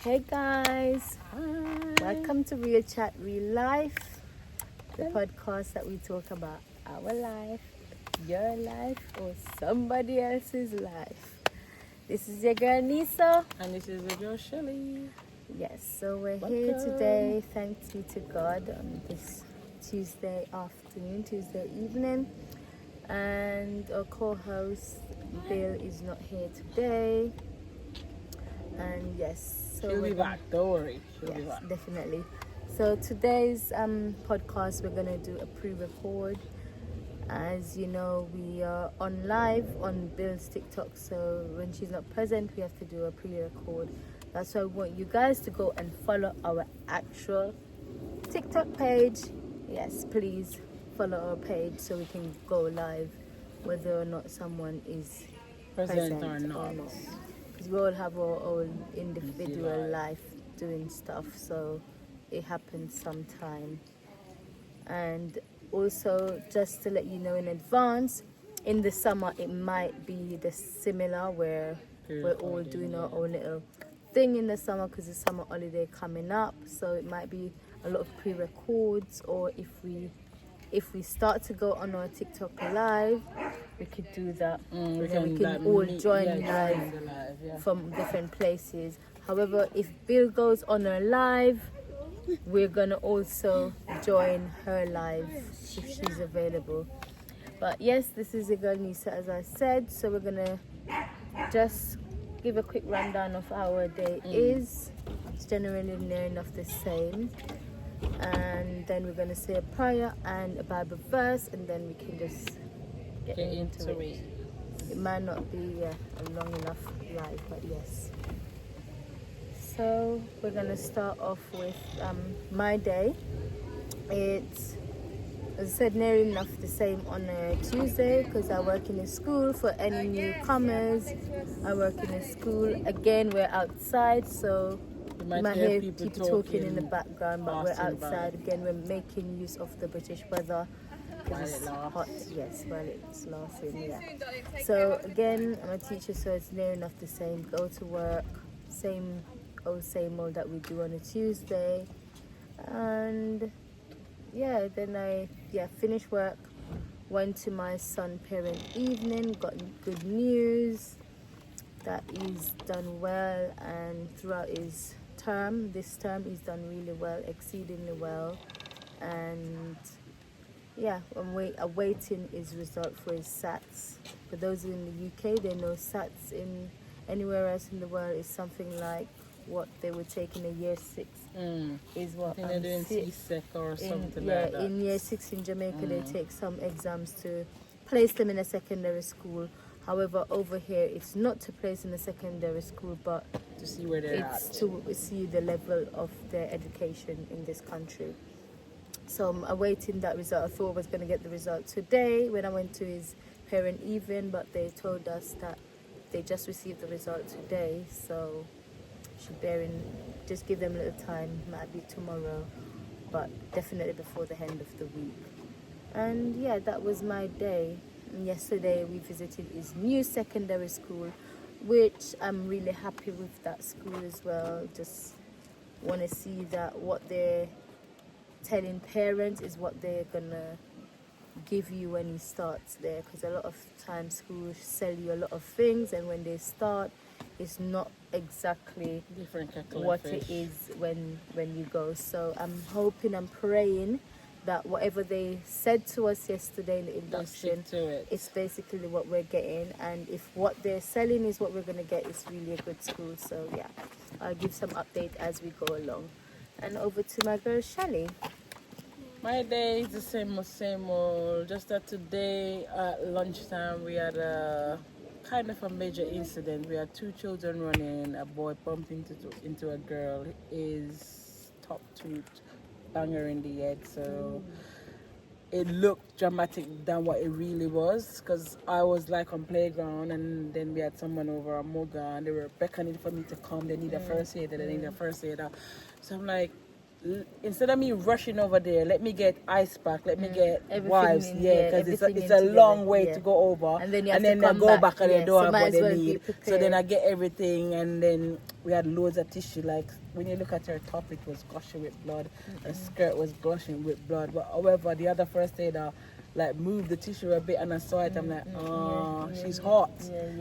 Hey guys, welcome to Real Chat Real Life, the podcast that we talk about our life, your life, or somebody else's life. This is your girl Nisa. And this is the girl Shelly. Yes, so we're here today, thanks be to God, on this Tuesday afternoon, Tuesday evening. And our co-host Bill is not here today. And yes, so She'll be back, don't worry. She'll be yes, back. definitely. So today's podcast, we're gonna do a pre-record. As you know, we are on live on Bill's TikTok, so when she's not present, we have to do a pre-record. That's why I want you guys to go and follow our actual TikTok page. Yes, please follow our page so we can go live, whether or not someone is Present or present not. because we all have our own individual life doing stuff, so it happens sometime. And also, just to let you know in advance, in the summer it might be the similar where we're all doing our own little thing in the summer because the summer holiday coming up, so it might be a lot of pre-records, or if we start to go on our TikTok live, we could do that, and then we can all join live from different places. However, if Bill goes on a live, we're gonna also join her live if she's available. But yes, this is the girl Nisa, as I said, so we're gonna just give a quick rundown of how our day is. It's generally near enough the same, and then we're gonna say a prayer and a Bible verse, and then we can just get into it. It might not be a long enough live, but yes. So we're gonna start off with my day. It's, as I said, near enough the same on a Tuesday because I work in a school. For any newcomers, I work in a school. Again, we're outside, so you might hear people talking in the background, but we're outside. Again, we're making use of the British weather because it's hot. Yes, while it's lasting, yeah. So again, I'm a teacher, so it's near enough the same. Go to work, same old that we do on a Tuesday, and yeah, then I finished work, went to my son parent evening, got good news that he's done well, and throughout his term, this term he's done really well, exceedingly well, and yeah, I'm awaiting his result for his SATs. For those in the UK, they know SATs in anywhere else in the world is something like what they would take in a year 6 is what they're doing CSEC or something like that. Yeah, in year 6 in Jamaica, they take some exams to place them in a secondary school. However, over here, it's not to place in a secondary school, but to see where they're it's at. to see the level of their education in this country. So I'm awaiting that result. I thought I was going to get the result today when I went to his parent evening, but they told us that they just received the result today, so should just give them a little time, might be tomorrow, but definitely before the end of the week. And yeah, that was my day. And yesterday we visited his new secondary school, which I'm really happy with that school as well. Just want to see that what they're telling parents is what they're gonna give you when he starts there, because a lot of times schools sell you a lot of things, and when they start, it's not exactly what it is when you go. So I'm hoping, I'm praying that whatever they said to us yesterday in the induction, it's basically what we're getting, and if what they're selling is what we're going to get, it's really a good school. So yeah, I'll give some update as we go along. And over to my girl Shelly. My day is the same old, just that today at lunchtime we had a kind of a major incident. We had 2 children running, a boy bumped into a girl, his top tooth bang her in the head, so it looked dramatic than what it really was, because I was like on playground, and then we had someone over a Moga and they were beckoning for me to come. They need a first aider, so I'm like, instead of me rushing over there, let me get ice pack, let me get Everything wipes, in, yeah, because everything it's in a together, long way yeah. to go over, And then you have to I come go back and yeah, they don't so have might what as they well be need. So prepared. then I get everything, and then we had loads of tissue. Like when you look at her top, it was gushing with blood. Her skirt was gushing with blood. But however, the other first aider like moved the tissue a bit, and I saw it. I'm like, oh, she's hot.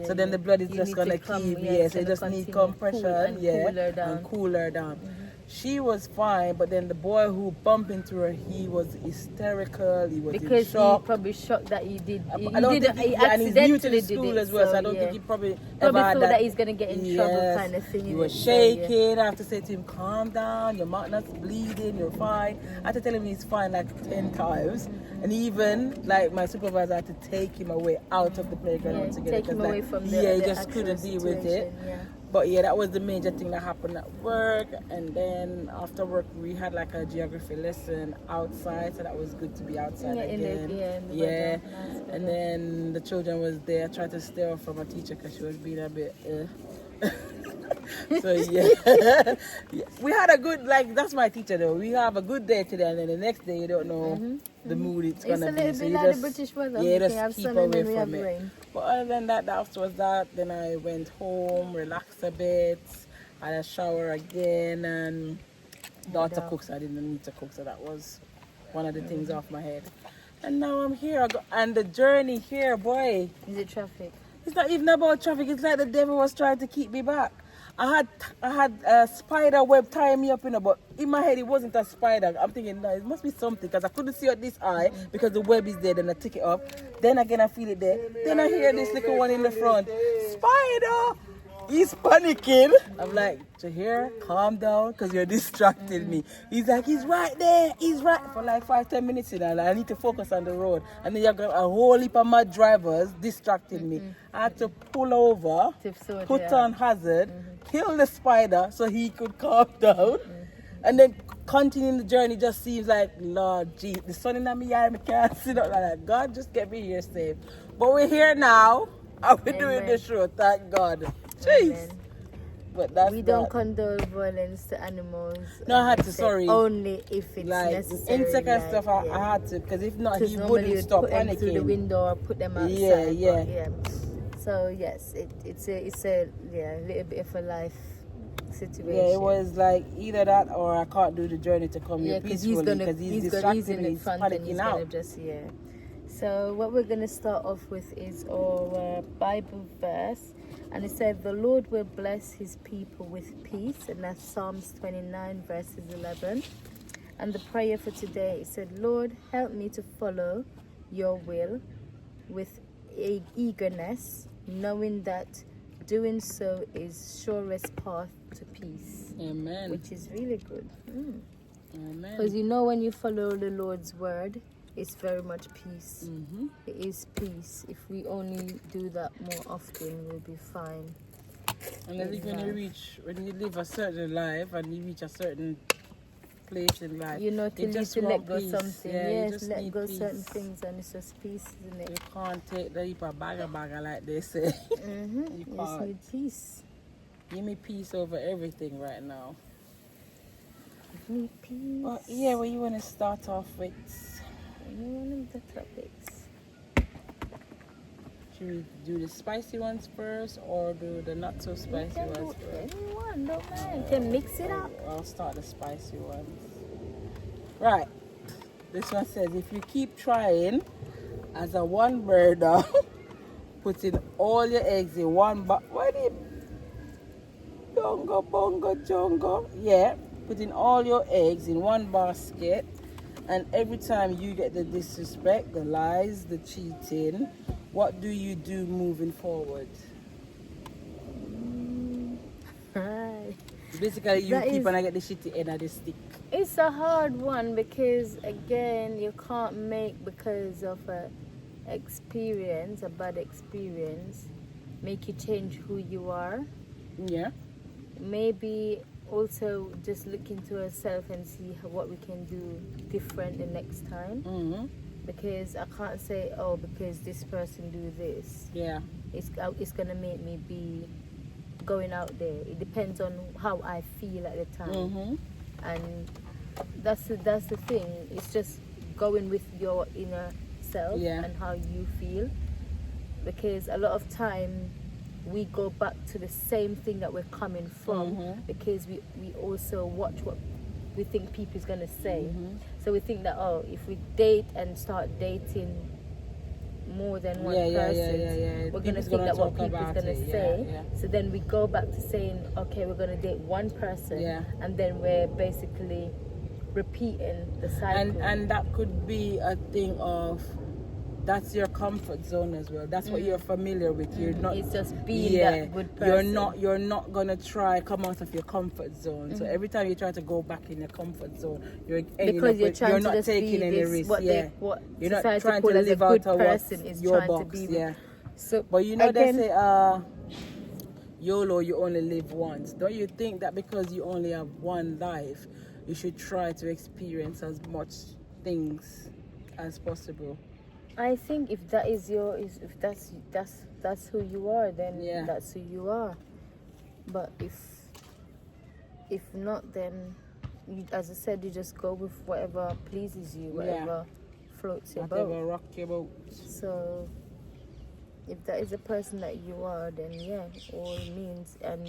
So then the blood is You just need gonna to come, keep, yeah, yeah. it's So you gonna just need continue, compression, cool and yeah, cool her down. and cool her down. She was fine, but then the boy who bumped into her, he was hysterical. He was Because in shock. he probably shocked that he did. He I don't did think he and he's new to the accidentally school did it, as well, so I don't yeah. think he probably Probably ever had thought that he's gonna get in trouble, Yes. kind of thing. He innit? was So, yeah. shaking. I have to say to him, calm down, your mouth not bleeding, you're fine. I had to tell him he's fine like 10 times. And even like my supervisor had to take him away out of the playground Yeah, altogether. take him 'cause, away like, from the he the just actual couldn't deal with it. situation, yeah. But yeah, that was the major thing that happened at work. And then after work, we had like a geography lesson outside, so that was good to be outside Yeah, in the- again. yeah, in the Yeah. weather. Nice weather. And then the children was there. I tried to stay off from a teacher because she was being a bit. So yeah. Yeah, we had a good, like, that's my teacher though. We have a good day today, and then the next day you don't know the mood it's It's gonna a be. little So bit you like just, the British weather. yeah, We just can have keep sun and away then we have from it. rain. But other than that, after was that, then I went home, relaxed a bit, had a shower again, and daughter Yeah. cooks. I didn't need to cook, so that was one of the things off my head. And now I'm here, and the journey here, boy. Is it traffic? It's not even about traffic. It's like the devil was trying to keep me back. I had a spider web tying me up, but in my head it wasn't a spider. I'm thinking, no, it must be something because I couldn't see it this eye because the web is there. Then I take it up. Then again I feel it there. Then I hear this little one in the front. Spider! He's panicking. I'm like, Jahir, calm down because you're distracting me. He's like, he's right there. He's right. For like 5-10 minutes, like, I need to focus on the road. And then you've got a whole heap of mad drivers distracting me. I had to pull over, put on hazard, kill the spider so he could calm down. And then continuing the journey just seems like, Lord, gee, the sun in my eye, I can't sit up like that. God, just get me here safe. But we're here now. And we're doing the show, thank God. Jeez. Amen. But that's We don't not, condone violence to animals. No, I had to, except sorry. Only if it's like necessary. insect and like, stuff, yeah. I had to, because if not, Because he normally wouldn't you'd stop put them through the panicking. window or put them outside. Yeah, but yeah. So yes, it's a little bit of a life situation. Yeah, it was like either that or I can't do the journey to come here because peacefully because he's distracting in me, the he's front and he's panicking gonna out. just So what we're gonna start off with is our Bible verse, and it said, "The Lord will bless His people with peace," and that's Psalms 29 verses 11. And the prayer for today, it said, "Lord, help me to follow Your will with eagerness, knowing that doing so is surest path to peace." Amen. Which is really good. Amen. Because when you follow the Lord's word, it's very much peace. Mm-hmm. It is peace. If we only do that more often, we'll be fine. And I think when you live a certain life and you reach a certain place in life, You know, till you just to let want go peace. something. Yeah, you Yes, just let need go peace. certain things, and it's just peace, isn't You it? can't take the heap of bagger like they say. Mm-hmm. You You just can't. need peace. Give me peace over everything right now. Give me peace. Well, yeah, what you want to start off with? One of the topics. Should we do the spicy ones first or do the not so You spicy can do ones first? anyone, don't mind. You can mix it up. I'll start the spicy ones. Right. This one says, if you keep trying as a one birder, putting all your eggs in one basket. What is Dongo, bongo, jongo? Yeah. Putting all your eggs in one basket. And every time you get the disrespect, the lies, the cheating, what do you do moving forward? Right. Basically, you That keep is- and I get the shitty end of the stick. It's a hard one because again you can't make because of a bad experience, make you change who you are. Yeah. Maybe also just look into ourselves and see what we can do different the next time. Mm-hmm. Because I can't say, oh, because this person do this, Yeah. it's gonna make me be going out there. It depends on how I feel at the time. Mm-hmm. And that's the thing. It's just going with your inner self Yeah. and how you feel, because a lot of time we go back to the same thing that we're coming from, because we also watch what we think people is gonna say. So we think that, oh, if we date and start dating more than one person, we're gonna People's think that what talk people's about gonna it. say. Yeah. So then we go back to saying, okay, we're gonna date one person, and then we're basically repeating the cycle. And that could be a thing of, that's your comfort zone as well. That's what you're familiar with. You're not. It's just being that good person. You're not gonna try come out of your comfort zone. So every time you try to go back in your comfort zone, you're not just taking be any this, risks. what You're not society trying call to as a live good out of person is your trying box. to be. Yeah. So But you know again, they say YOLO, you only live once. Don't you think that because you only have one life, you should try to experience as much things as possible? I think if that is if that's who you are, then that's who you are. But if not, then you, as I said, you just go with whatever pleases you, whatever floats your boat. Whatever rock your boat. So if that is the person that you are, then all means. And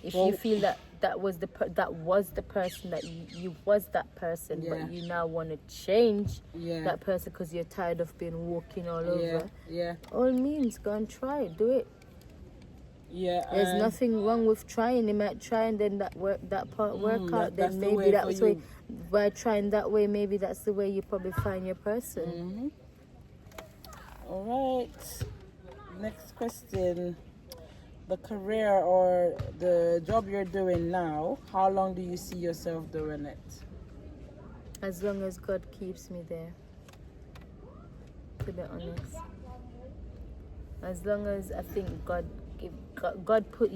if you feel that was the person that you was that person, but you now want to change that person because you're tired of being walking all over, all means, go and try it, do it. There's nothing wrong with trying. You might try and then that part work out. Then maybe that's way. By trying that way, maybe that's the way you probably find your person. All right. Next question. The career or the job you're doing now, how long do you see yourself doing it? As long as God keeps me there, to be honest. As long as I think God put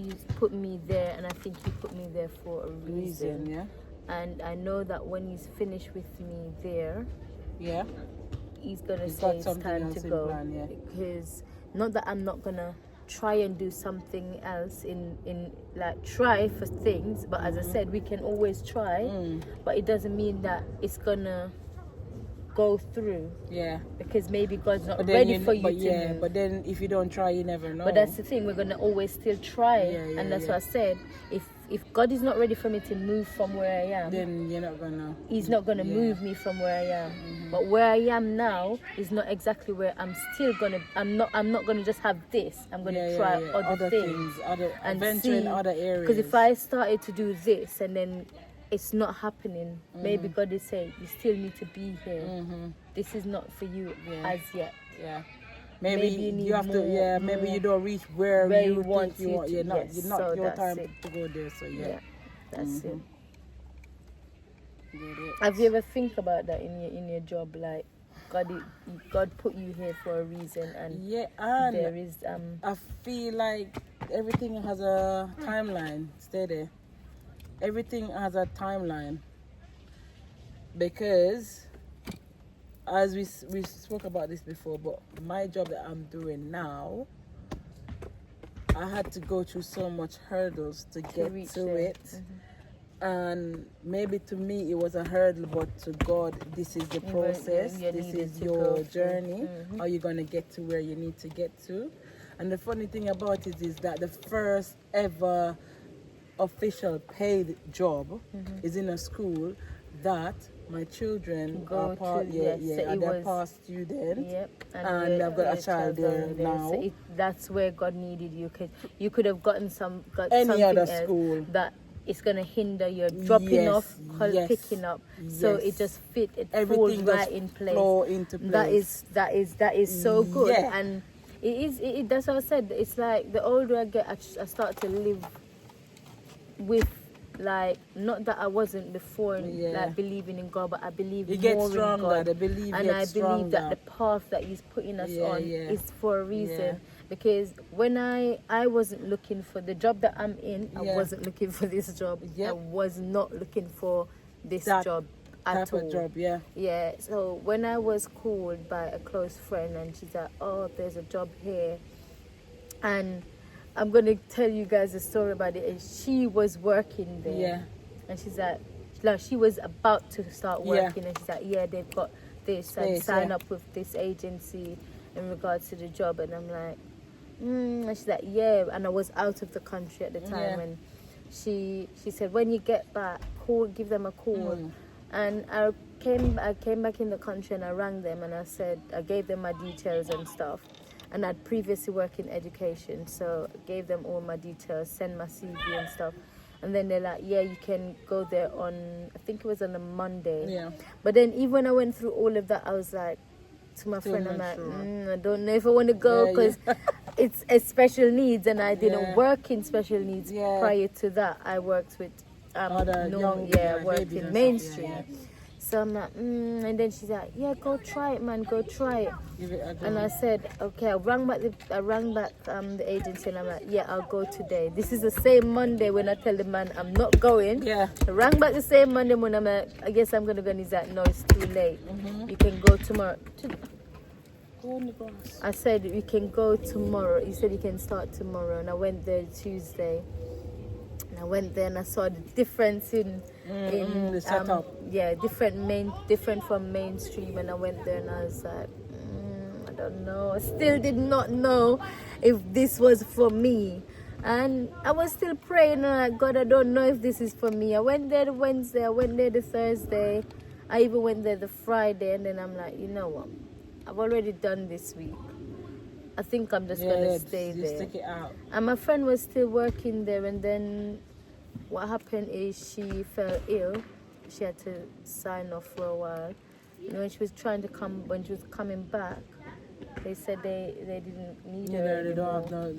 me there, and I think He put me there for a reason. And I know that when He's finished with me there, He's gonna say it's time to go. Because not that I'm not gonna try and do something else in like try for things, but as I said, we can always try, but it doesn't mean that it's gonna go through. Because maybe God's not ready for you to move. But then if you don't try, you never know. But that's the thing, we're gonna always still try. And that's what I said. If God is not ready for me to move from where I am, then you're not gonna. He's not gonna move me from where I am. But where I am now is not exactly where I'm still gonna. I'm not gonna just have this. I'm gonna try other things and venture in other areas. Because if I started to do this and then it's not happening, maybe God is saying you still need to be here. This is not for you as yet. Maybe you have to. Maybe you don't reach where you want. You're not so your time to go there. So that's it. Have you ever think about that in your job? Like God put you here for a reason, and and there is I feel like everything has a timeline. Stay there. Everything has a timeline, because as we spoke about this before, but my job that I'm doing now, I had to go through so much hurdles to get to it. And maybe to me it was a hurdle, but to God, this is the process. This is your journey. How you're going to get to where you need to get to. And the funny thing about it is that the first ever official paid job is in a school that my children are part. They're past students, and I've got a child there now. So that's where God needed you. Cause you could have gotten any other school that it's gonna hinder your dropping off, picking up. So it just fit. It falls right in place. Into place. That is so good, and it is. That's what I said. It's like the older I get, I start to live with. Like, not that I wasn't before like believing in God, but I believe more in God. The belief and I believe that the path that He's putting us on is for a reason. Because when I wasn't looking for the job that I'm in, I wasn't looking for this job. I was not looking for this job at all. So when I was called by a close friend, and she's like, "Oh, there's a job here," and I'm going to tell you guys a story about it. And she was working there. And she's like, she was about to start Yeah. working, and she's like, yeah, they've got this, and Space, sign yeah. up with this agency in regards to the job. And I'm like, and she's like, yeah. And I was out of the country at the time, Yeah. and she said, when you get back, give them a call. And I came back in the country, and I rang them, and I gave them my details and stuff. And I'd previously worked in education, so I gave them all my details, send my CV and stuff. And then they're like, yeah, you can go there on, I think it was on a Monday. Yeah. But then even when I went through all of that, I was like, to my Still friend, I'm not like, sure. I don't know if I want to go, Yeah, because it's special needs, and I didn't Yeah. work in special needs. Yeah. Prior to that, I worked with Other young, I like worked babies in and mainstream. stuff, yeah, So I'm like, and then she's like, yeah, go try it, man, go try it. Give it a go. And I said, okay. I rang back the agency, and I'm like, yeah, I'll go today. This is the same Monday when I tell the man I'm not going. Yeah. I rang back the same Monday when I'm like, I guess I'm gonna go. And he's like, no, it's too late. You can go tomorrow. Go on the grass. I said, you can go tomorrow. He said, you can start tomorrow. And I went there Tuesday. And I went there, and I saw the difference in the setup. different from mainstream. And I went there, and I was like, I don't know. I still did not know if this was for me. And I was still praying, and like, God, I don't know if this is for me. I went there the Wednesday, I went there the Thursday, I even went there the Friday, and then I'm like, you know what? I've already done this week. I think I'm just gonna stay just there. stick it out. And my friend was still working there, and then what happened is she fell ill. She had to sign off for a while. And when she was coming back, they said they didn't need her They don't anymore. have no.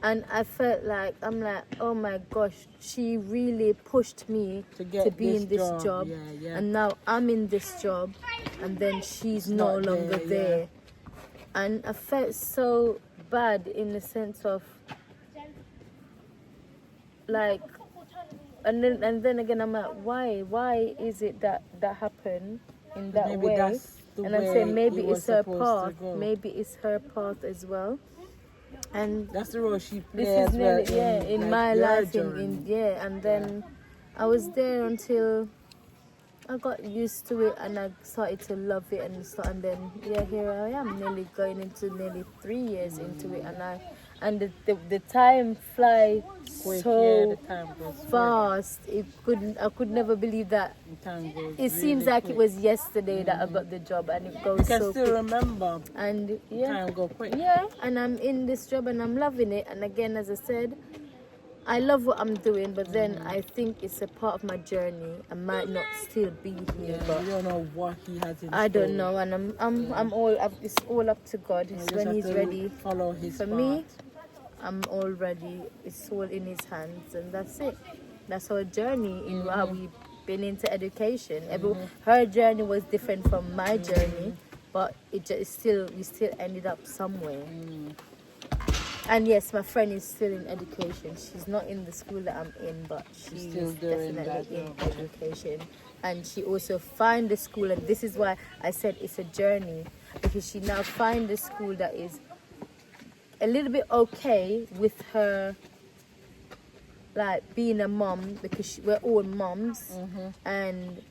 And I felt like, I'm like, oh my gosh, she really pushed me To get be this in this job. job. Yeah. And now I'm in this job, and then she's no not longer there, there. yeah. And I felt so bad in the sense of, like, and then again, I'm like, why is it that happened in that Maybe way? that's the And I'm way saying maybe it was it's her supposed to path. go. Maybe it's her path as well. And That's the role she this plays is as well. nearly, in like, my your life, journey. and then I was there until I got used to it, and I started to love it, and then here I am, nearly going into nearly 3 years into it, and the time flies Quick, so the time goes quick. fast. I could never believe that. The time goes It seems really like quick. it was yesterday that I got the job, and it goes You can so still quick. remember. And Time go quick. yeah, and I'm in this job, and I'm loving it. And again, as I said, I love what I'm doing, but then I think it's a part of my journey. I might not still be here, Yeah, but you don't know what he has in I don't store. know. And it's all up to God. You It's just when have He's to ready. Follow his For path. me, I'm all ready. It's all in His hands, and that's it. That's our journey in how we've been into education. Her journey was different from my journey, but we still ended up somewhere. And yes, my friend is still in education. She's not in the school that I'm in, but she's still doing definitely in that, education. And she also found a school, and this is why I said it's a journey, because she now find a school that is a little bit okay with her, like being a mom, because we're all moms, and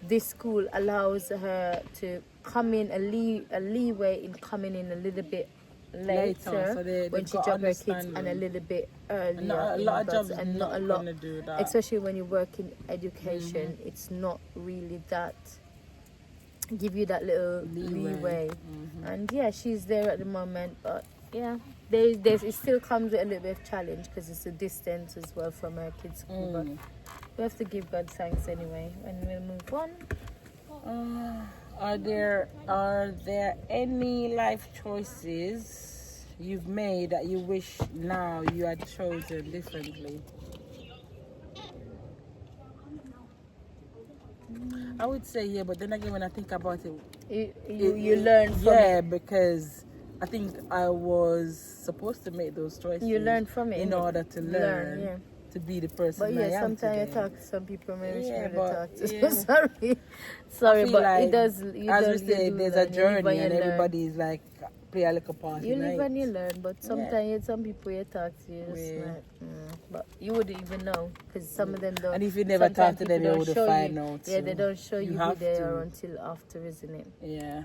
this school allows her to come in a leeway in coming in a little bit later, so they've when she got dropped her kids, and a understanding. little bit earlier. And not a in lot of regards- jobs and not not a lot, gonna do that. especially when you work in education. It's not really that give you that little leeway. And yeah, she's there at the moment, but yeah, it still comes with a little bit of challenge, because it's a distance as well from her kids' school. But we have to give God thanks anyway. And we'll move on. Are there any life choices you've made that you wish now you had chosen differently? I would say yeah, but then again, when I think about it, You learn from yeah, it. because I think I was supposed to make those choices. You learn from it, in innit? order to learn yeah. to be the person But I yeah, am sometimes I today. talk to some people, maybe we Yeah, shouldn't but, talk to. yeah. Sorry, I feel but like, it does. as we say, there's a journey, and everybody is like play a little part You in live it. and you learn, but sometimes some people you talk to, you just Yeah. like, but you wouldn't even know because some of them don't. And if you never sometimes talk to them, people you don't would show find you. out. Yeah, so they don't show you who have they to. are until after, isn't it? Yeah.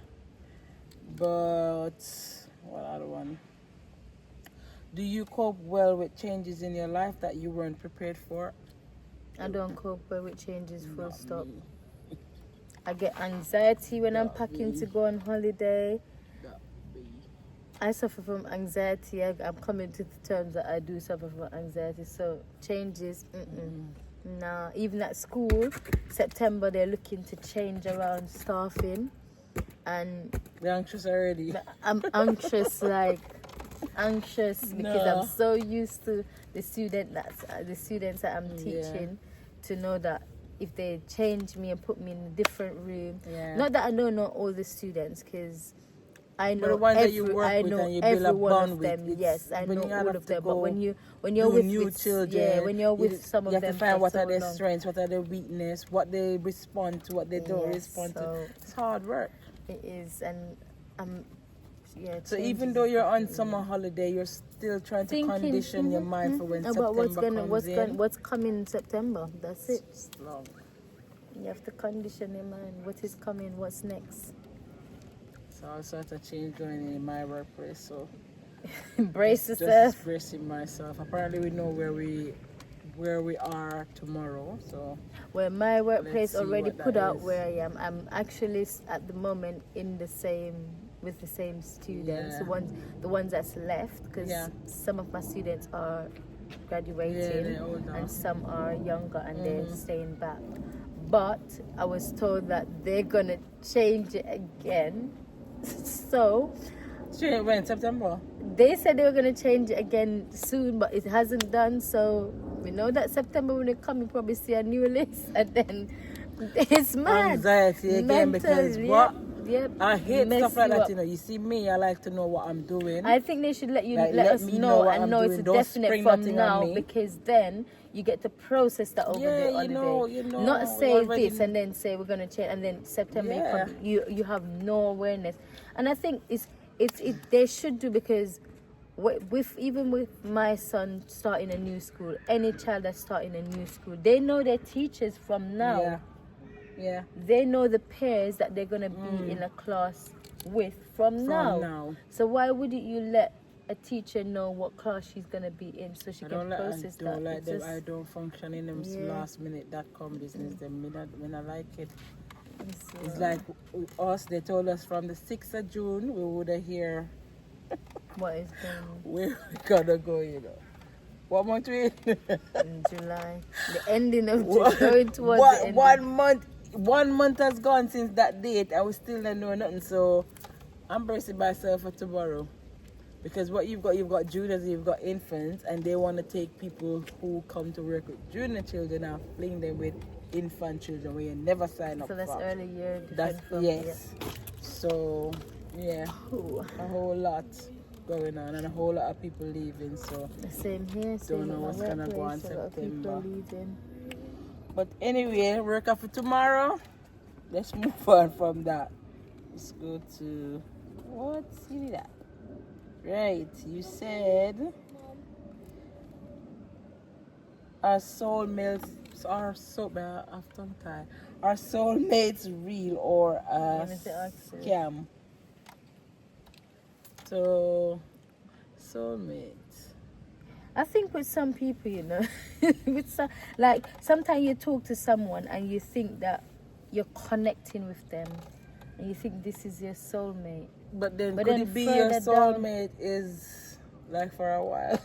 But what other one? Do you cope well with changes in your life that you weren't prepared for? I don't cope well with changes. Full Not stop. me. I get anxiety when I'm Not packing me. to go on holiday. Not me. I suffer from anxiety. I'm coming to the terms that I do suffer from anxiety. So changes, nah. Even at school, September they're looking to change around staffing, and We're anxious already. I'm anxious, anxious because No. I'm so used to the students that I'm teaching, to know that if they change me and put me in a different room, Yeah. not that I don't know all the students, because I But know the ones that you work I with know and you build every a one bond of with, them. it's- Yes, I when know you all have of to them. But go when you're do with new children, when you're with some of you them, have to find for what so are their long. strengths, what are their weakness, what they respond to, what they don't Yes, respond to. so It's hard work. it is, and So change even is though you're on definitely- summer holiday, you're still trying to Thinking, condition your mind for when about September comes in. what's coming in September. That's it. It's long. You have to condition your mind. What is coming? What's next? So all sorts of change going in my workplace. So Brace just yourself. bracing myself. Apparently we know where we are tomorrow. So Well, my workplace see already what put that out is. where I am. I'm actually at the moment with the same students. Yeah. The ones that's left, because Yeah. some of my students are yeah, graduating, they're old now. and some are younger and they're Mhm. staying back. But I was told that they're gonna change it again. So Straight when September. they said they were gonna change it again soon, but it hasn't done. So we know that September when they come, you probably see a new list, and then it's mad. Anxiety again because Mental, what? Yep. I hate Mess stuff like you that, up. you know. You see me, I like to know what I'm doing. I think they should let Like, let let us me know know what and I'm know doing. it's a Don't definite spring from nothing on now, me. because then you get to process that over the Yeah, holiday. you know, Not we say already- this and then say we're gonna change, and then September Yeah. you have no awareness. And I think it's they should do, because even with my son starting a new school, any child that's starting a new school, they know their teachers from now. Yeah. Yeah. They know the pairs that they're gonna be in a class with from now. So why wouldn't you let a teacher know what class she's gonna be in, so she I can don't like, process I don't that? like It's them. just- I don't function in them Yeah. last minute.com business. Them when I like it. it's, It's like us. They told us from the 6th of June we would hear what is going where we gonna go. You know, what month we in? in July, the ending of July, going towards the end. 1 month. 1 month has gone since that date, and we still don't know nothing. So I'm bracing myself for tomorrow, because what you've got juniors, you've got infants, and they want to take people who come to work with junior children and fling them with infant children where you never sign up So that's for. early year. That's different from- yes. So yeah, Ooh, a whole lot going on and a whole lot of people leaving. So the same here. Same know at my what's gonna go on workplace, a lot of people September. leaving. but anyway, work out for tomorrow. Let's move on from that. Let's go to what's you that? Right, you said our soulmates are Are soulmates real or a Let me see, actually. scam? So soulmates. I think with some people, with some, like sometimes you talk to someone and you think that you're connecting with them, and you think this is your soulmate. But then But could then it be your further down- soulmate is like for a while?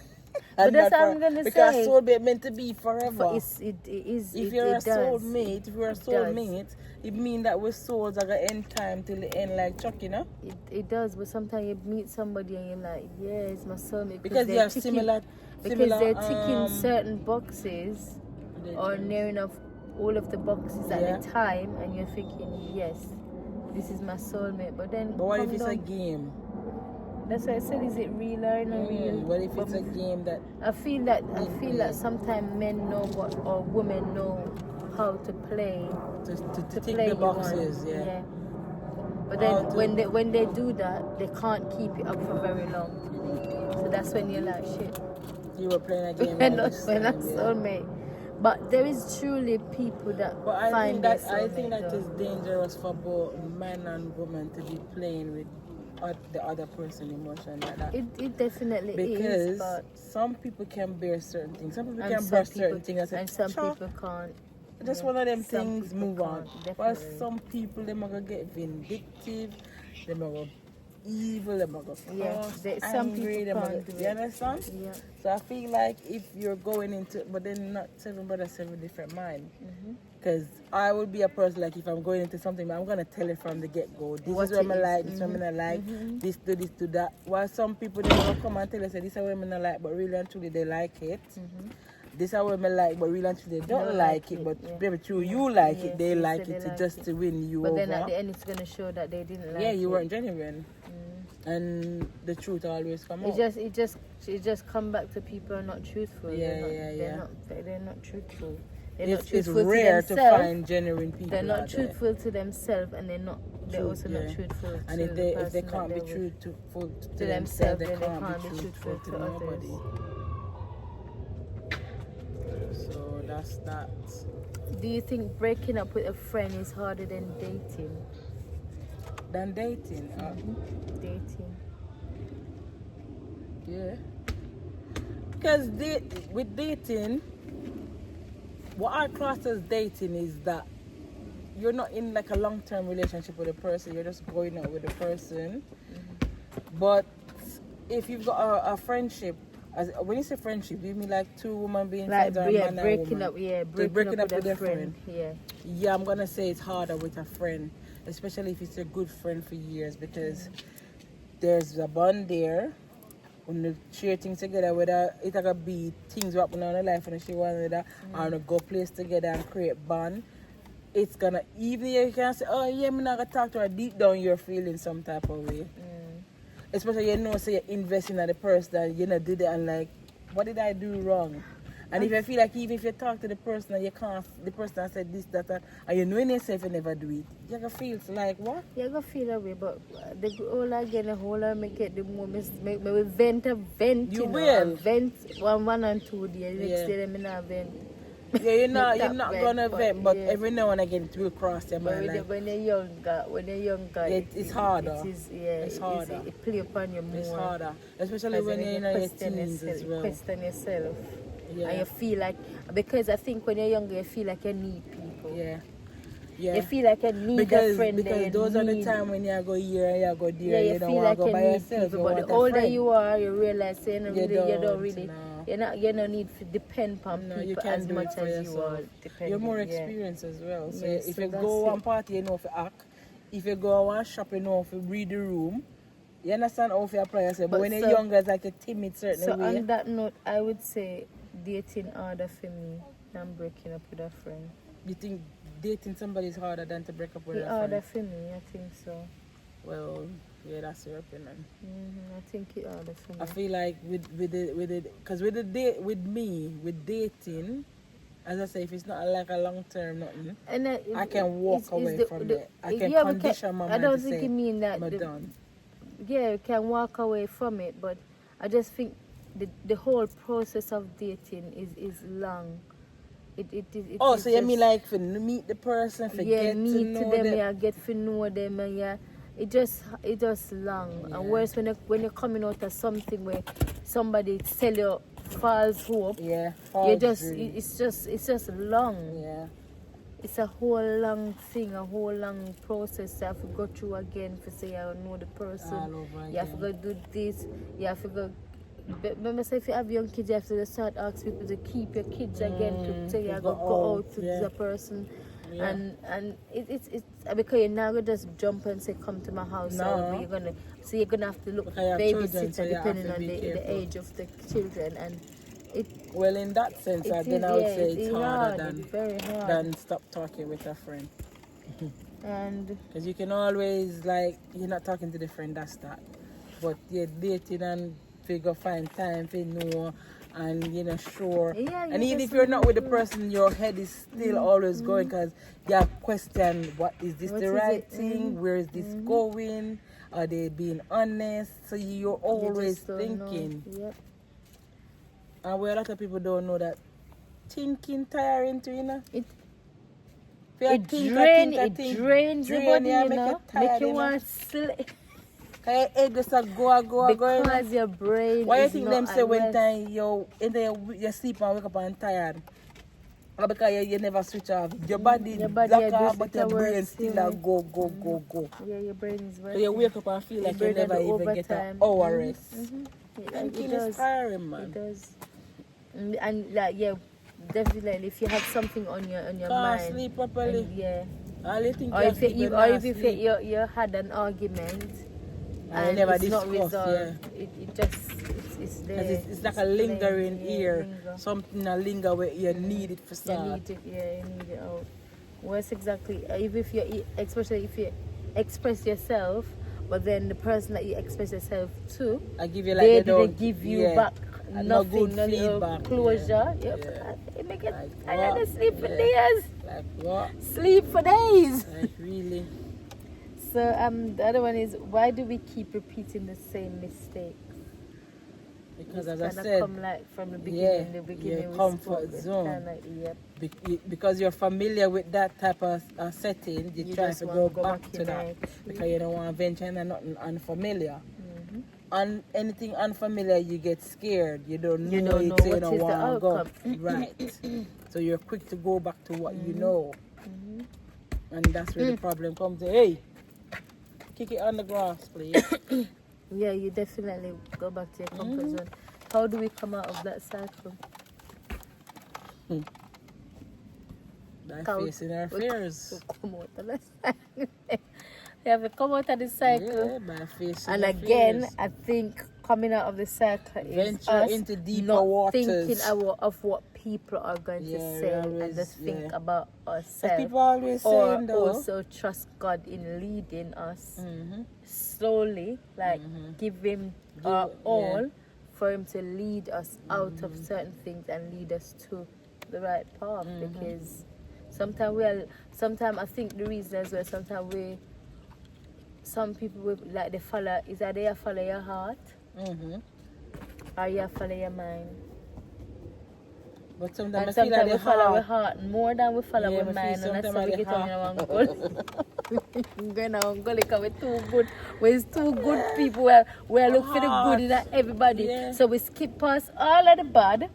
But And that's not what for- I'm gonna because say. soulmate meant to be forever. But it is. If it, you're it a does. soulmate, if you're a It does. soulmate, it means that with souls are gonna end time till the end, like Chuck, you know? It does, but sometimes you meet somebody and you're like, yeah, it's my soulmate. Because they're you have ticking- similar, Because they're ticking certain boxes, they or do. near enough all of the boxes Yeah. at the time, and you're thinking, yes, this is my soulmate. But then, But what if come it's a down- game? That's why I said, is it real or not real? What if But it's a game that I feel that Yeah. sometimes men know what, or women know how to play to tick play the you on. boxes? Yeah. But then How to- when they do that, they can't keep it up for very long. So that's when you're like, shit. You were playing a game. We're all not, this we're not time, yeah. soulmate. But there is truly people that But I find think their that I think soulmate, that though. is dangerous for both man and woman to be playing with the other person emotion like that. It definitely is, Because but some people can bear certain things. Some people and can some bear people, certain things and some "Cha, people can't. just Yeah, one of them some things, people move on. can't, But definitely. some people, they might get vindictive, they might go evil, they might go Yeah, cross, some angry, people they might can't go, do you it. understand? Yeah. So I feel like if you're going into, but then not seven brothers, seven different minds. Mm-hmm. Because I would be a person like if I'm going into something, I'm gonna tell it from the get go. This What is what it I is. like. This is what I like. This do that. While some people they will come and tell us, this is what I like, but really and truly they like it. This is what I like, but really and truly they don't like it. But yeah. maybe true you like Yes, it, they yes, like they it like just it. to win you But over. then at the end, it's gonna show that they didn't like Yeah, it. you weren't genuine, and the truth always come out. It just come back to people are not truthful. Yeah, They're not truthful. They're It's not truthful rare to to themselves. find genuine people. They're not out there. truthful to themselves, and they're True, also yeah. not truthful And to if the they person can't that be they're with. truthful to To themselves, themselves, they then they can't can't be be truthful truthful to to nobody. So that's that. Do you think breaking up with a friend is harder than dating? Than dating, Dating. yeah. Because with dating, what I class as dating is that you're not in like a long-term relationship with a person. You're just going out with a person. But if you've got a friendship, when you say friendship, do you mean like two women being Like friends or a man and a breaking woman? up, yeah, So breaking up with a a friend. Yeah. Yeah, I'm gonna say it's harder with a friend, especially if it's a good friend for years, because there's a bond there. When you share things together, whether it gonna be things happening in your life and she one another, or to go place together and create bond, it's gonna, even if you can say, oh yeah, I'm not gonna talk to her, deep down you're feeling some type of way. Especially you know, so you're investing in the person that you know did it and like, what did I do wrong? And if you feel like even if you talk to the person and you can't, the person that said this, that, and you know in yourself you never do it, you're gonna feel like what? You're gonna feel that way, but the whole again, the whole I make it the moments make me vent. You know, will. and vent one and 2 days. Next Yeah. day, I'm not vent. Yeah, you're not That gonna vent, but yeah. every now and again it will cross your But mind. Like, when you're younger, it's harder. It is, yeah, It's harder. It play upon you more. it's harder, especially Because when then you're in you your question teens yourself, as well. question yourself, Yeah. and you feel like, because I think when you're younger, you feel like you need people. Yeah. Yeah. You feel like you need because a friend. that because you those are the need. time when you go here and you go there, Yeah, you you don't feel want like to go you by need yourself. people, You but want the a older friend. you are, you realize you don't, don't really, no. you don't need to depend on No, people you can't as do much it for as yourself. you are dependent. You're more yeah. experienced as well. So Yes, if so you that's go it. one party, you know if you act. If you go one shop, you know if you read the room. You understand how you apply yourself. But But when so- you're younger, it's like a timid certain So way. on that note, I would say dating harder for me than breaking up with a friend. You think dating somebody is harder than to break up with It's a harder friend? for me, I think so. Well, yeah, that's your opinion. I think it's harder for me. I feel like with dating, as I say, if it's not like a long term nothing, And I can walk away from it. I can yeah, we condition my I mind don't to think say, you mean that. I'm done. Yeah, you can walk away from it, but I just think the whole process of dating is long. It Oh, is so you mean just- like for meet the person, for yeah, get to meet know them, them? yeah, get to know them, and yeah, it just long. Yeah. And whereas when you're coming out of something where somebody sell you false hope, Yeah, you false just dream. it's just long. Yeah, It's a whole long thing, a whole long process. You have to go through again to say I know the person. all over You have to again. go do this. You have to go. Remember, say if you have young kids, you have to start asking people to keep your kids again to say you to go go out out, to yeah. the person. Yeah. And it's because you're not gonna just jump and say come to my house. No. Or you're gonna have to look Because you have children, babysitter so you have depending to on be the careful. age of the children, and it Well, in that sense, it then is, I would yeah, say it's harder hard. than It's very hard. than stop talking with a friend. And Because you can always, like, you're not talking to the friend, that's that. But you're dating and figure find time to know and sure. Yeah, And you even just if you're not with the sure. person, your head is still always going because you have question: what is this What the is right it? thing? Where is this going? Are they being honest? So you're You always just don't thinking. know. Yep. And where a lot of people don't know that thinking tiring too. It If you it think, drains your body, yeah, you make know. you tired, Make you you know. want sleep. Cause your head just a go, Because your brain Why you is think not them say at when rest. time you sleep and wake up and tired? Or because you never switch off. Your body Your black do off, but switch your off brain works, still yeah. a go. Yeah, your brain is So working. you wake up and feel Your like you brain never do even get an overtime. hour rest. It Thinking does. is tiring, It man. does. And like, yeah, definitely. If you have something on your Can't mind, sleep properly. and, yeah. All you think Or you if sleep, you, you or not if you sleep. you had an argument And you and never it's not discuss, resolved, it just it's there. Because it's like a plain, lingering yeah, ear. linger. Something a linger where you need it for You start. need it, yeah, you need it out. Worse exactly. Even if you, especially if you express yourself, but then the person that you express yourself to, I give you like they don't didn't give you yeah. back And no nothing, good no little feedback, closure. yeah. It make it Like tired what? of sleep for Yeah. days, Like what? sleep for days. Like really? So the other one is, why do we keep repeating the same mistake? Because It's as I kinda said, come like from the yeah, beginning. The beginning your we comfort spoke, zone. kinda, yep. Because you're familiar with that type of setting, you try just to wanna go back to in that it. because you don't want to venture into nothing unfamiliar. Mm-hmm. And anything unfamiliar, you get scared. You don't You know don't it, know so you what don't is the want to go. outcome. Right. So you're quick to go back to what you Mm-hmm. know. And that's where the problem comes in. Hey, kick it on the grass, please. Yeah, you definitely go back to your comfort Mm-hmm. zone. How do we come out of that cycle? By How- facing our fears. Come out of the cycle. You have to come out of the cycle. Yeah, by facing And our again, fears. I think coming out of the cycle is Venture us into deeper not waters. thinking of what people are going Yeah, to we say and always- just think yeah. about As ourselves. people always Or saying though. also trust God in leading us Mm-hmm. slowly, like give Him our Give- all for Him to lead us out of certain things and lead us to the right path. Because sometimes I think the reason as well, some people will, like they follow, is that they follow your heart Mm-hmm. or you follow your mind. But And sometimes I feel sometimes like we the follow our heart. heart more than we follow Yeah, our I feel mind. And that's sometimes how we the get on heart. our goal. Going on goal because we're too good. We're too good people. We look for the good in everybody. Yeah. So we skip past all of the bad.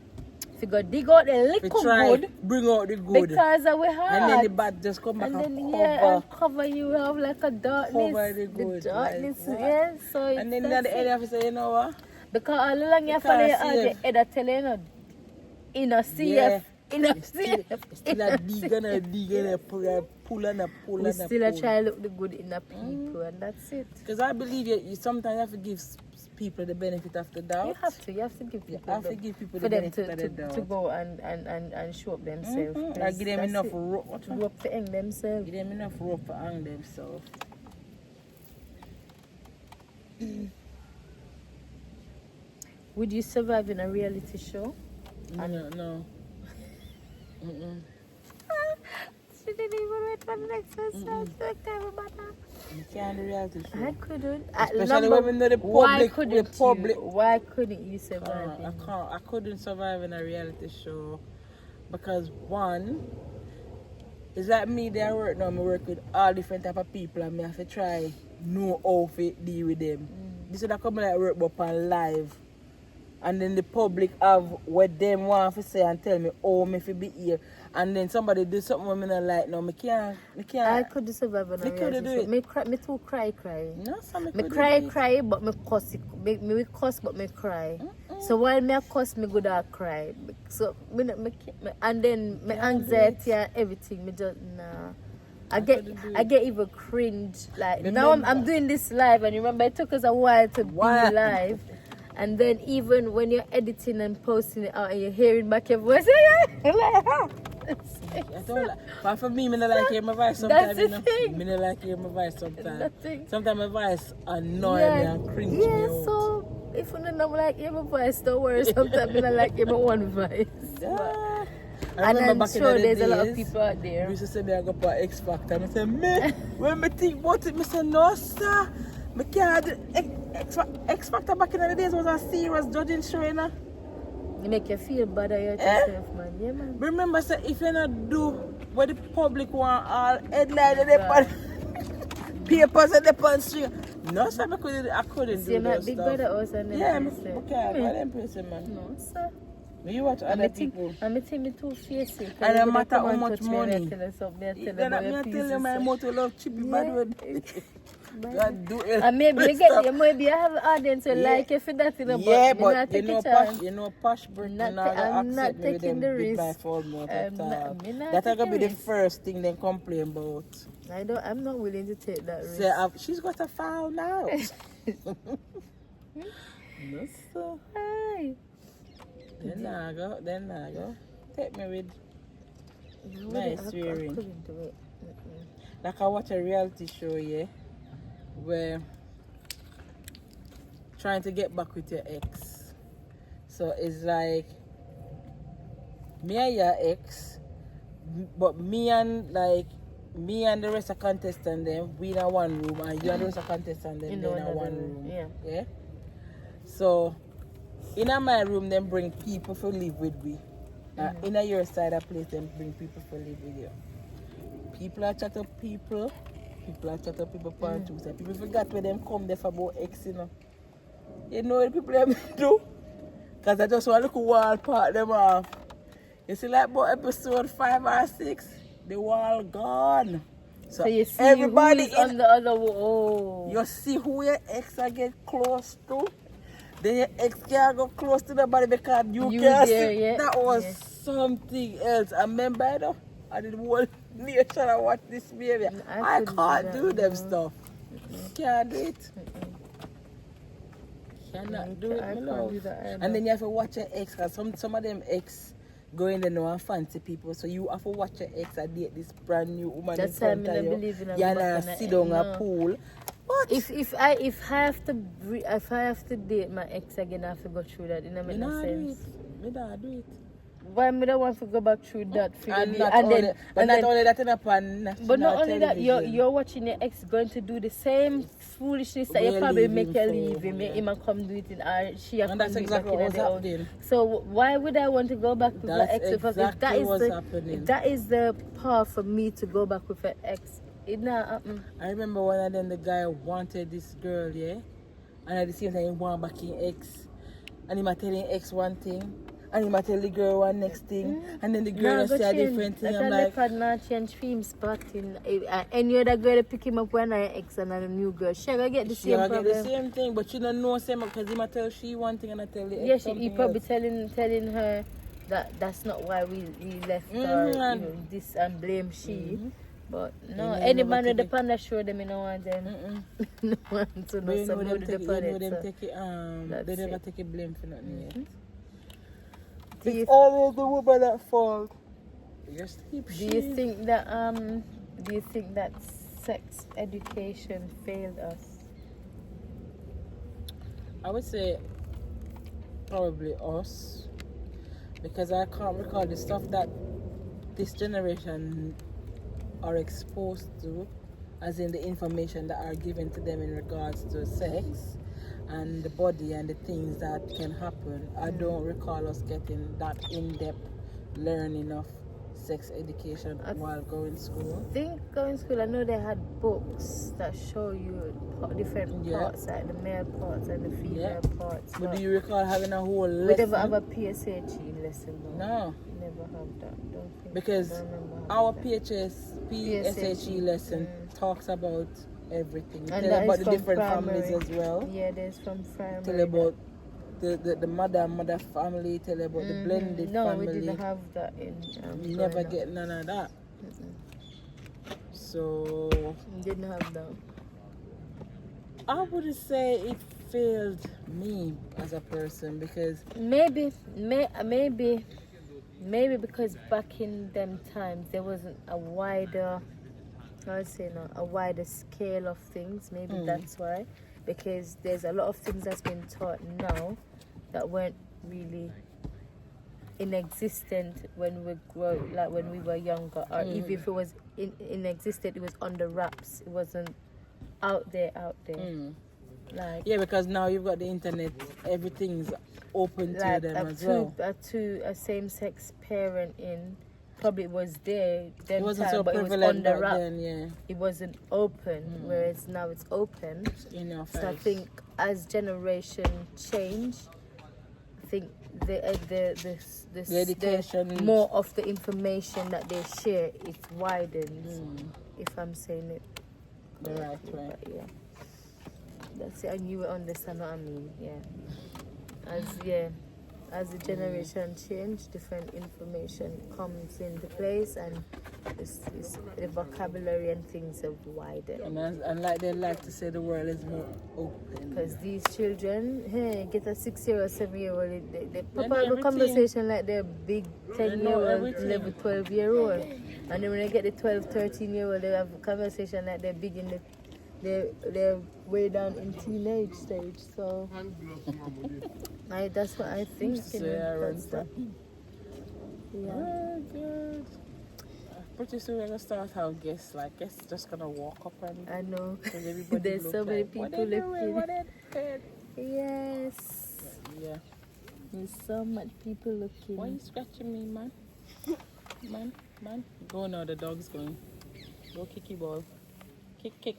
If you go dig out the We little try good bring out the good. because of our heart. And then the bad just come back And and, then cover. yeah, and cover you have like a darkness. Cover the good, darkness, like, yeah. So And then at the end of it say, you know what? because all along you You follow your can't heart, save. the head are telling you, you know, Yeah. safe, you know, Still safe. a dig and a dig and a pull and a pull and a pull We and a still a pull. try to look the good in the people, and that's it. Because I believe you sometimes have to give people the benefit of the doubt. You have to give You people have to the- give people for the them benefit of the doubt. to go and show up themselves. I give them That's enough it. rope. Rope to hang themselves. Give them enough rope to hang themselves. Would you survive in a reality show? No. Mm-mm. She didn't even wait for the next person. You can't do reality show. I couldn't. Especially when we know the Why public. couldn't the public. you? Why couldn't you survive? I can't. I couldn't survive in a reality show because one, it's like me. There I work now. I work with all different type of people, and I have to try know how to deal with them. This is that come like work up on live, and then the public have what them want to say and tell me, oh, me fi be here, and then somebody do something with me not like. No, me can't. I couldn't survive in a Me couldn't reality do show. Me too cry. No, so me Me couldn't do it. but me cuss. Me cuss, but me cry. So while me a cuss, me good at cry. So and then my anxiety and everything, me just nah. I couldn't do get it. even cringe. Like now I'm doing this live, and remember it took us a while to be live. And then even when you're editing and posting it out, and you're hearing back your voice, I don't like, but for me, I don't like hearing my voice sometimes. That's the thing. I don't like hearing my voice sometimes. That's the thing. Sometimes my voice annoy me and cringe me out. So if you don't like your voice, don't worry. Sometimes I don't like your one voice. Yeah. And I'm back in sure the there's a lot of days, people out We there. used to say, I go for X Factor. I say, me, when me think about it, I say, no, sir. Me can't do X Factor back in the days was a serious judging show, you know? You make you feel bad about yourself, man. Yeah, man. Remember, say, if you not do what the public want, all headline and the papers and the pan string. No, sir, I couldn't See, do my those big stuff. brother was an Yeah, empress. okay, I them person, man. No, sir. You watch other people. I'm think me too fierce. And no matter how much money. Me tell you Then about I your tell pieces, you my sir. motto love chippy bad word. God do it. And maybe you get you, maybe I have an audience who Yeah. like you for that, you know, Yeah, but me not but you take know a chance. Posh, Posh Britain Not not ta- I'm not accept me with taking them the big risk. by fall mouth at all. Me not That taking gonna be the risk. first thing they complain about. I'm not willing to take that risk. Say, she's got a foul now. No, sir. Hi. Then I go. Take me with nice I swearing. couldn't do it. Like I watch a reality show, yeah, where trying to get back with your ex. So it's like me and your ex, but me and the rest of contestants them, we in a one room, and you and the rest of contestants them in a one room. Yeah. So in my room, them bring people to live with me. In your side of place, them bring people to live with you. People are chat up people. People are chat up people for two. So people forgot where them come there for about ex, you know. You know what people them do? Because I just want to look wall part them off. You see like about episode 5 or 6, the wall gone. So you see everybody who is on the other wall. You see who your ex I get close to. Then your ex can't go close to nobody because you can't see. Yeah. That was something else. I remember though, I did whole nation I watch this behavior. I can't do them stuff. Can't do it. Cannot do it, my love. And then you have to watch your ex, because some of them ex go in there and fancy people. So you have to watch your ex and date this brand new woman in front of you. You not sit down a pool. What? If I have to date my ex again, I have to go through that. It doesn't make no sense. Me not do it. Why me don't want to go back through that? And not only that in upon national but not only that, television. you're watching your ex going to do the same foolishness that you probably make her leave him. Make him come do it in our she and that's exactly what was happening. So why would I want to go back with my ex? That's exactly what's happening. If that is the path for me to go back with an ex, it not happen. I remember one of them, the guy wanted this girl, yeah, and at the same time he want back in ex, and he might tell him ex one thing, and he might tell the girl one next thing, and then the girl will say a different thing. I'm like, leopard not change film spot in any other girl pick him up when I ex and a new girl. She gonna get the same problem. Get the same thing, but she don't know same because he might tell she one thing and I tell the ex something he probably else. telling her that's not why we left or this and blame she. But no, any man with the panda show them, you know, and then no one to know somebody with the panda. They never take a blame for nothing yet. It's always the woman at fault. Do you think that sex education failed us? I would say probably us, because I can't recall the stuff that this generation are exposed to, as in the information that are given to them in regards to sex and the body and the things that can happen. I don't recall us getting that in-depth learning of sex education while going to school. I think going to school, I know they had books that show you different parts, like the male parts and the female parts. But do you recall having a whole lesson? We never have a PSHE lesson. No. We never have that. Don't think. Because our PSHE lesson talks about everything. And tell about the different primary families as well. Yeah, there's from primary. Tell about the mother family. Tell about the blended family. No, we didn't have that in. We never get none of that. So we didn't have that. I would say it failed me as a person because maybe because back in them times there wasn't a wider scale of things. Maybe that's why. because there's a lot of things that's been taught now that weren't really inexistent when we like when we were younger, or even if it was inexistent, it was under wraps. It wasn't out there. Like Yeah, because now you've got the internet, everything's open to like them as well. a same-sex parent in probably was there then It wasn't time, so but it was prevalent under back wrap. then, yeah. It wasn't open, whereas now it's open. In your face. So I think as generation change, I think the education more of the information that they share, it widens. If I'm saying it The right way. but yeah, that's it. And you will understand what I mean. As the generation change, different information comes into place, and the vocabulary and things have widened. And like they like to say, the world is more open. Because these children, hey, get a 6-year-old, 7-year-old, they pop know out the everything. conversation like they're big They know 10-year-old, everything. 11, 12-year-old. And then when they get the 12, 13-year-old, they have a conversation like they're big in they're way down in teenage stage. So that's what I think. You know, that's the, yeah. Oh, good. Pretty soon we're gonna start our guests. Like guests just gonna walk up and I know. because everybody There's look so many like, what people they doing? looking. What they doing? Yes. Yeah. There's so much people looking. Why you scratching me, man? Man. Go now, the dog's going. Go kicky ball. Kick.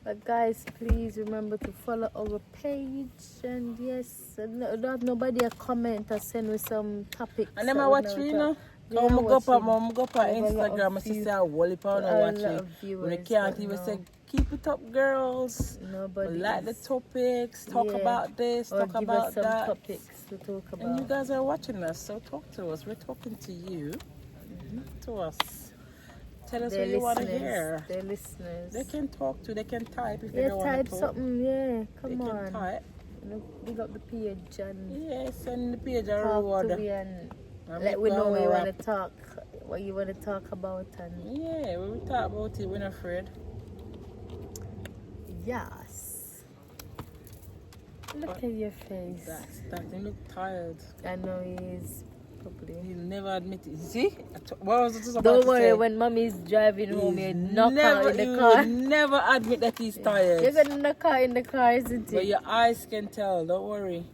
But guys, please remember to follow our page, and yes, don't have nobody a comment or send me some topics. And then that I we watch never you talk. know. Yeah, Come go up watching. on I have a lot Instagram of and view- say I wally pound a and lot watch of it. viewers, When they can't but even no. say keep it up, girls. Nobody We like the is. topics, talk Yeah. about this, Or talk give about us some that. topics to talk about. And you guys are watching us, so talk to us. We're talking to you. To us. Tell us what you want to hear. They're listeners. They can talk to, they can type if they Yeah, don't want type to talk. something. Yeah, They come can on. type. Big up the page and Yeah, send the page a talk reward. to me and And let we make know one what you wrap. want to talk, what you want to talk about, and Yeah, we will talk about it. We're not afraid. yes. Look at your face. That's starting to look tired. I know he is probably. He'll never admit it. See? What was I just about Don't to worry, say? when mommy's driving home, you He's knock never, out in he the will car. never admit that he's tired. You're gonna knock out in the car, isn't But it? your eyes can tell. Don't worry.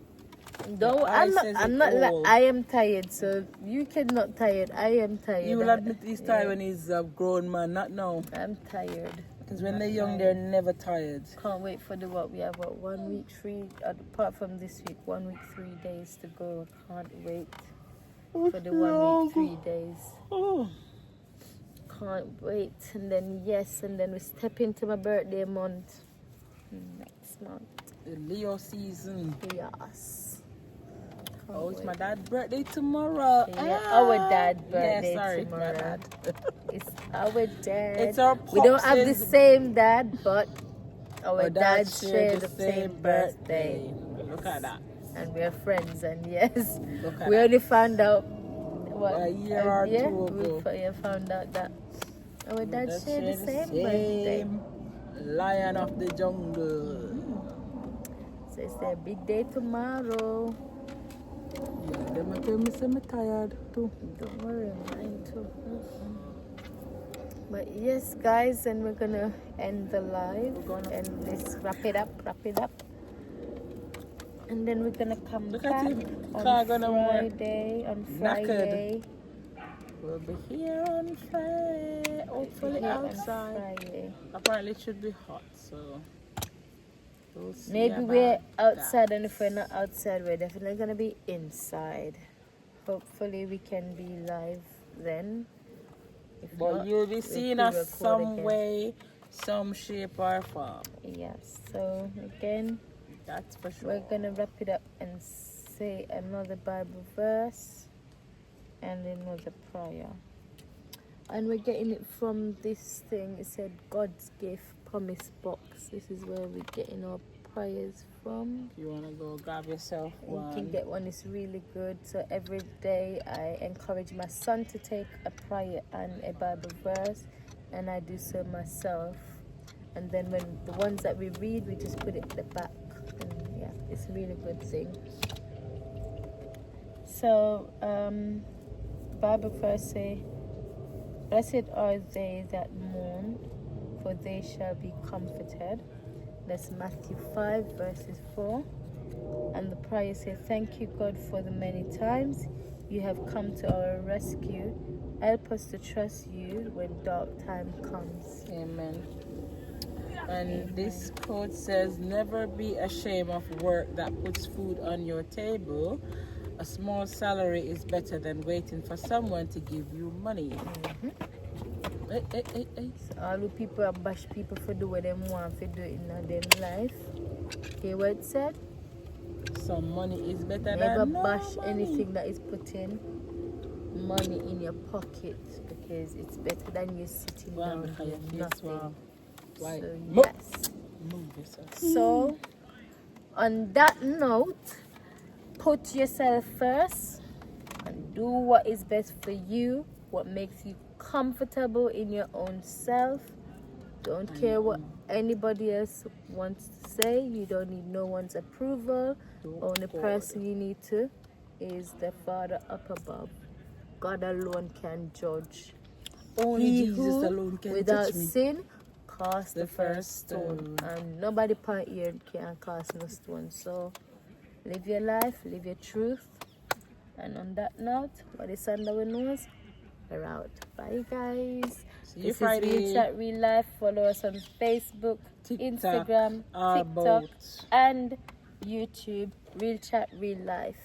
Don't. your I'm eye not. says I'm it not. all. I am tired, so you cannot tired. I am tired. He will admit he's tired when he's a grown man. Not now. I'm tired. Because when they're young, they're never tired. Can't wait for the what we have. What 1 week, 3. Apart from this week, 1 week, 3 days to go. Can't wait for the 1 week, 3 days. Oh. Can't wait. And then and then we step into my birthday month next month. The Leo season. Yes. Can't Oh, it's wait. my dad's birthday tomorrow. Yeah, our dad's birthday Yeah, sorry, tomorrow. my bad. It's our dad. It's our We don't have the Pops's- same dad, but our Our dads share the same birthday. Look at that. And we're friends, and yes, Look at we that. only found out A year or two ago. we found out that our dads That's share the same birthday. Lion of the jungle. So it's their big day tomorrow. Yeah, them a tell me say me tired too. Don't worry, mine too. But yes, guys, and we're gonna end the live and let's wrap it up. And then we're gonna come Look at back him. on Car gonna work. Friday. Knackered. We'll be here on Friday. Hopefully Here on outside. Friday. Apparently it should be hot, so we'll see Maybe about we're outside, that. and if we're not outside, we're definitely gonna be inside. Hopefully, we can be live then. If But not, you'll be we'll seeing pre-record us some again. way, some shape or form. Yes. So again, That's for sure. we're gonna wrap it up and say another Bible verse and another prayer. And we're getting it from this thing. It said God's gift promise box. This is where we're getting our prayers from. If you wanna go grab yourself You one. can get one. It's really good. So every day I encourage my son to take a prayer and a Bible verse, and I do so myself. and then when the ones that we read, we just put it at the back. And yeah, it's a really good thing. So Bible verse say, blessed are they that mourn, for they shall be comforted. That's Matthew 5 verses 4. And the prayer says, thank you, God, for the many times you have come to our rescue. Help us to trust you when dark time comes. Amen. And this quote says, never be ashamed of work that puts food on your table. A small salary is better than waiting for someone to give you money. So all the people that bash people for do what they want to do in their life. Hear what it said? Some money is better Never than no bash money. anything that is putting money in your pocket, because it's better than you sitting Wow, down look at your doing face, nothing. wow. Right. So Mo- yes. Move yourself. So on that note, put yourself first and do what is best for you, what makes you comfortable in your own self. Don't care what anybody else wants to say. You don't need no one's approval. Only person you need to is the Father up above. God alone can judge. Only He Jesus who, alone can without touch me. sin, cast the The first first stone. stone. And nobody point here can cast no stone. So live your life, live your truth. And on that note, what is under our nose? We're out. Bye, guys. See you This Friday. is Real Chat Real Life. Follow us on Facebook, TikTok, Instagram, our TikTok, boat. and YouTube. Real Chat Real Life.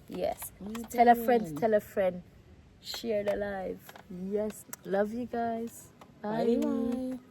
Yes. We Tell a doing? friend, tell a friend. Share the live. Yes. Love you guys. Bye. Bye.